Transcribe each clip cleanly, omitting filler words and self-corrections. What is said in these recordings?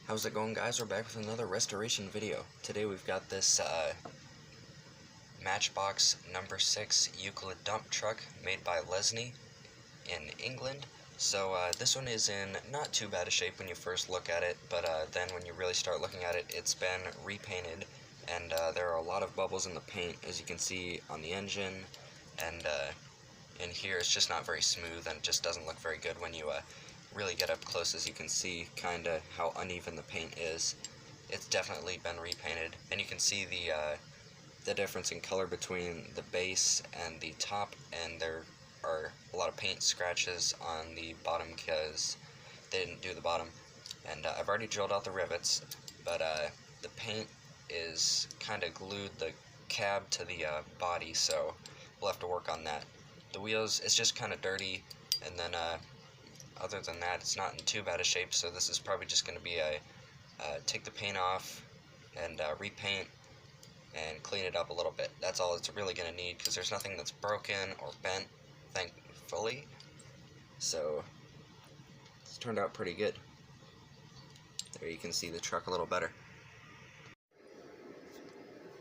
How's it going, guys? We're back with another restoration video. Today we've got this Matchbox No6 Euclid dump truck made by Lesney in England. So this one is in not too bad a shape when you first look at it, but then when you really start looking at it, it's been repainted, and there are a lot of bubbles in the paint, as you can see on the engine, and in here it's just not very smooth, and it just doesn't look very good when you really get up close. As you can see kinda how uneven the paint is. It's definitely been repainted, and you can see the difference in color between the base and the top, and there are a lot of paint scratches on the bottom because they didn't do the bottom. And I've already drilled out the rivets, but the paint is kinda glued the cab to the body, so we'll have to work on that. The wheels, it's just kinda dirty, and then other than that, it's not in too bad a shape, so this is probably just going to be a take the paint off and repaint and clean it up a little bit. That's all it's really going to need, because there's nothing that's broken or bent, thankfully. So it's turned out pretty good. There you can see the truck a little better.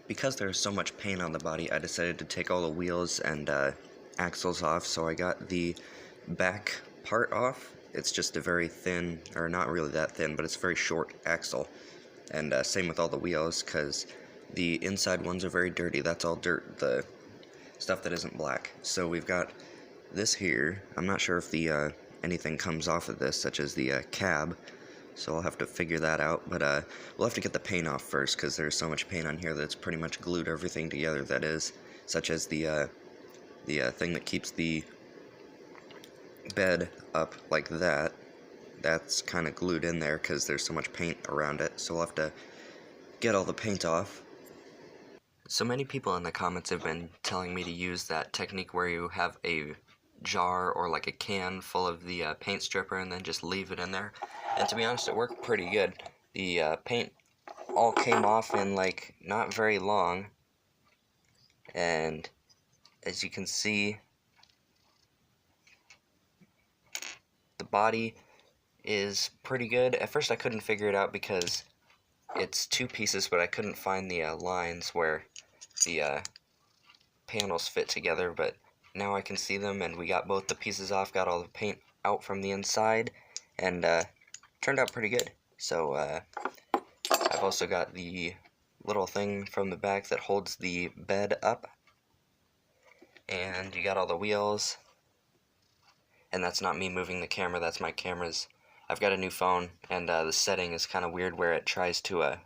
Because there's so much paint on the body, I decided to take all the wheels and axles off, so I got the back part off. It's just a very thin, or not really that thin, but it's a very short axle. And same with all the wheels, because the inside ones are very dirty. That's all dirt, the stuff that isn't black. So we've got this here. I'm not sure if the anything comes off of this, such as the cab, so I'll have to figure that out. But we'll have to get the paint off first, because there's so much paint on here that it's pretty much glued everything together, that is, such as the thing that keeps the bed up like that. That's kind of glued in there because there's so much paint around it, so we'll have to get all the paint off. So many people in the comments have been telling me to use that technique where you have a jar or like a can full of the paint stripper and then just leave it in there, and to be honest, it worked pretty good. The paint all came off in like not very long, and as you can see, the body is pretty good. At first I couldn't figure it out because it's two pieces, but I couldn't find the lines where the panels fit together, but now I can see them, and we got both the pieces off, got all the paint out from the inside, and turned out pretty good. So I've also got the little thing from the back that holds the bed up, and you got all the wheels. And that's not me moving the camera, that's my camera's. I've got a new phone, and the setting is kind of weird where it tries to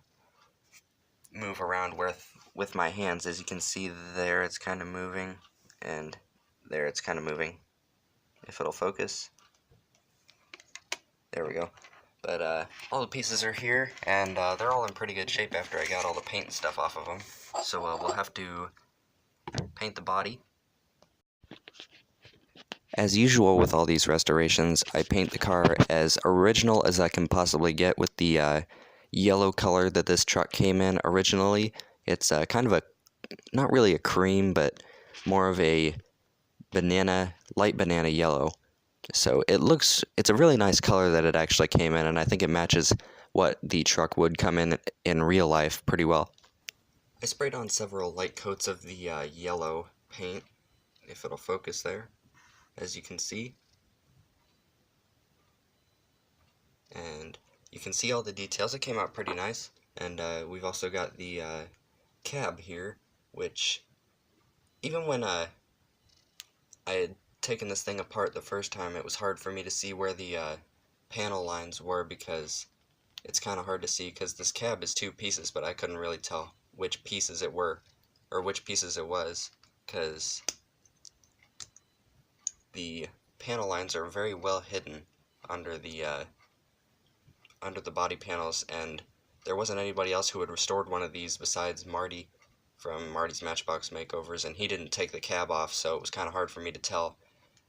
move around with my hands. As you can see there, it's kind of moving, and there it's kind of moving. If it'll focus. There we go. But all the pieces are here, and they're all in pretty good shape after I got all the paint and stuff off of them. So we'll have to paint the body. As usual with all these restorations, I paint the car as original as I can possibly get with the yellow color that this truck came in originally. It's kind of a, not really a cream, but more of a banana, light banana yellow. So it's a really nice color that it actually came in, and I think it matches what the truck would come in real life pretty well. I sprayed on several light coats of the yellow paint, if it'll focus there, as you can see, and you can see all the details. It came out pretty nice. And we've also got the cab here, which even when I had taken this thing apart the first time, it was hard for me to see where the panel lines were, because it's kind of hard to see because this cab is two pieces, but I couldn't really tell which pieces it were, or which pieces it was, because the panel lines are very well hidden under the body panels, and there wasn't anybody else who had restored one of these besides Marty from Marty's Matchbox Makeovers, and he didn't take the cab off, so it was kind of hard for me to tell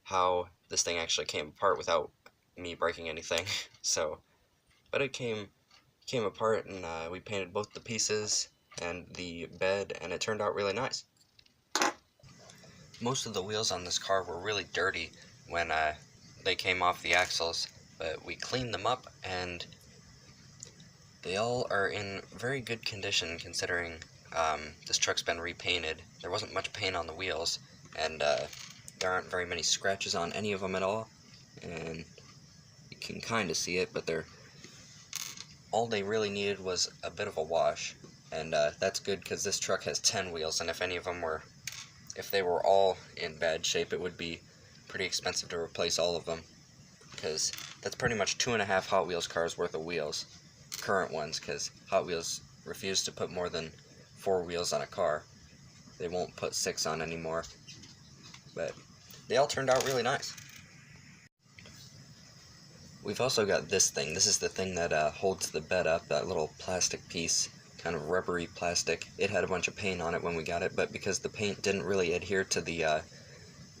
how this thing actually came apart without me breaking anything. So, but it came apart, and we painted both the pieces and the bed, and it turned out really nice. Most of the wheels on this car were really dirty when they came off the axles, but we cleaned them up, and They all are in very good condition considering this truck's been repainted. There wasn't much paint on the wheels, and there aren't very many scratches on any of them at all. And you can kind of see it, but all they really needed was a bit of a wash. And that's good because this truck has 10 wheels, and if they were all in bad shape, it would be pretty expensive to replace all of them, because that's pretty much 2.5 Hot Wheels cars worth of wheels, current ones, because Hot Wheels refuse to put more than 4 wheels on a car. They won't put 6 on anymore, but they all turned out really nice. We've also got this thing. This is the thing that holds the bed up, that little plastic piece, kind of rubbery plastic. It had a bunch of paint on it when we got it, but because the paint didn't really adhere to the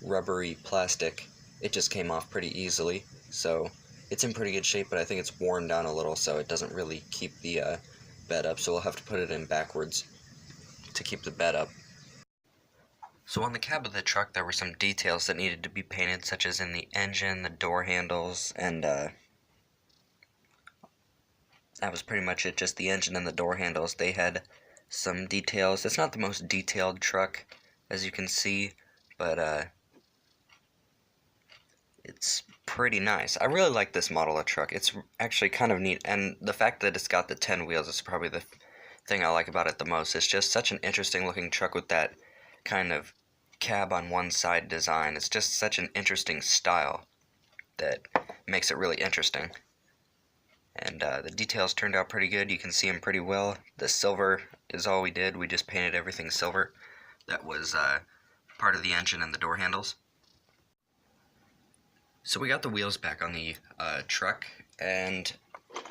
rubbery plastic, it just came off pretty easily. So it's in pretty good shape, but I think it's worn down a little, so it doesn't really keep the bed up, so we'll have to put it in backwards to keep the bed up. So on the cab of the truck, there were some details that needed to be painted, such as in the engine, the door handles, and that was pretty much it, just the engine and the door handles. They had some details. It's not the most detailed truck, as you can see, but it's pretty nice. I really like this model of truck. It's actually kind of neat, and the fact that it's got the 10 wheels is probably the thing I like about it the most. It's just such an interesting looking truck with that kind of cab on one side design. It's just such an interesting style that makes it really interesting. And the details turned out pretty good. You can see them pretty well. The silver is all we did. We just painted everything silver. That was part of the engine and the door handles. So we got the wheels back on the truck, and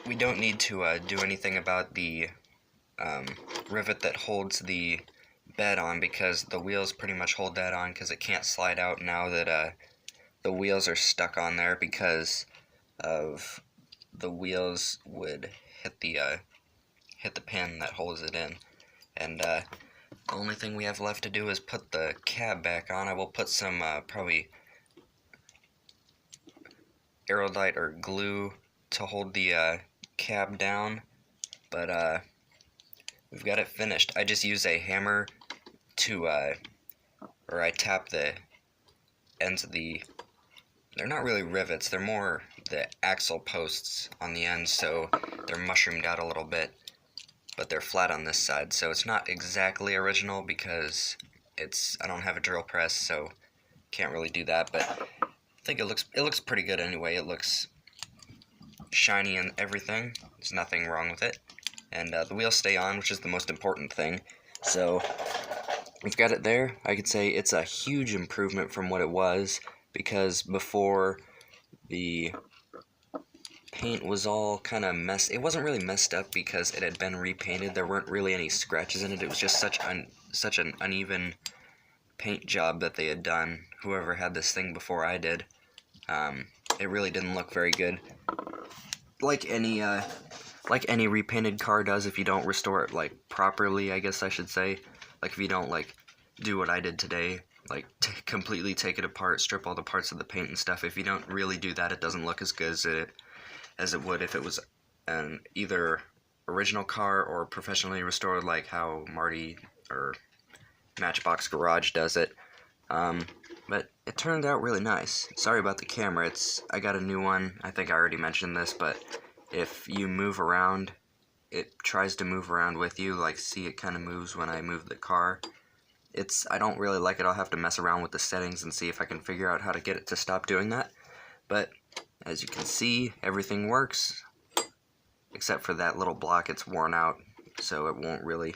we don't need to do anything about the rivet that holds the bed on, because the wheels pretty much hold that on, because it can't slide out now that the wheels are stuck on there, because of the wheels would hit the pin that holds it in. And the only thing we have left to do is put the cab back on. I will put some probably Aerolite or glue to hold the cab down, but we've got it finished. I just use a hammer to or I tap the ends of they're not really rivets, they're more the axle posts on the ends, so they're mushroomed out a little bit, but they're flat on this side, so it's not exactly original because I don't have a drill press, so can't really do that, but I think it looks pretty good anyway. It looks shiny and everything. There's nothing wrong with it. And the wheels stay on, which is the most important thing. So we've got it there. I could say it's a huge improvement from what it was, because before the paint was all kind of messed. It wasn't really messed up because it had been repainted. There weren't really any scratches in it. It was just such an uneven paint job that they had done. Whoever had this thing before I did. It really didn't look very good. Like any repainted car does if you don't restore it like properly, I guess I should say. Like if you don't like do what I did today, like completely take it apart, strip all the parts of the paint and stuff. If you don't really do that, it doesn't look as good as it would if it was an either original car or professionally restored, like how Marty or Matchbox Garage does it. But it turned out really nice. Sorry about the camera. I got a new one. I think I already mentioned this, but if you move around, it tries to move around with you. Like, see, it kind of moves when I move the car. I don't really like it. I'll have to mess around with the settings and see if I can figure out how to get it to stop doing that. But as you can see, everything works, except for that little block. It's worn out, so it won't really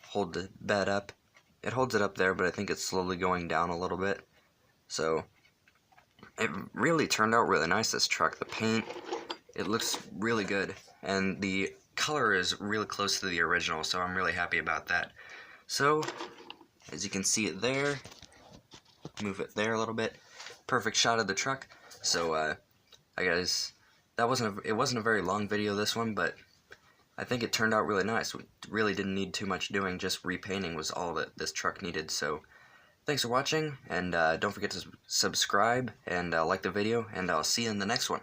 hold the bed up. It holds it up there, but I think it's slowly going down a little bit. So it really turned out really nice, this truck. The paint, it looks really good, and the color is really close to the original, so I'm really happy about that. So as you can see it there, move it there a little bit, perfect shot of the truck. So I guess it wasn't a very long video, this one, but I think it turned out really nice. We really didn't need too much doing, just repainting was all that this truck needed. So thanks for watching, and don't forget to subscribe and like the video, and I'll see you in the next one.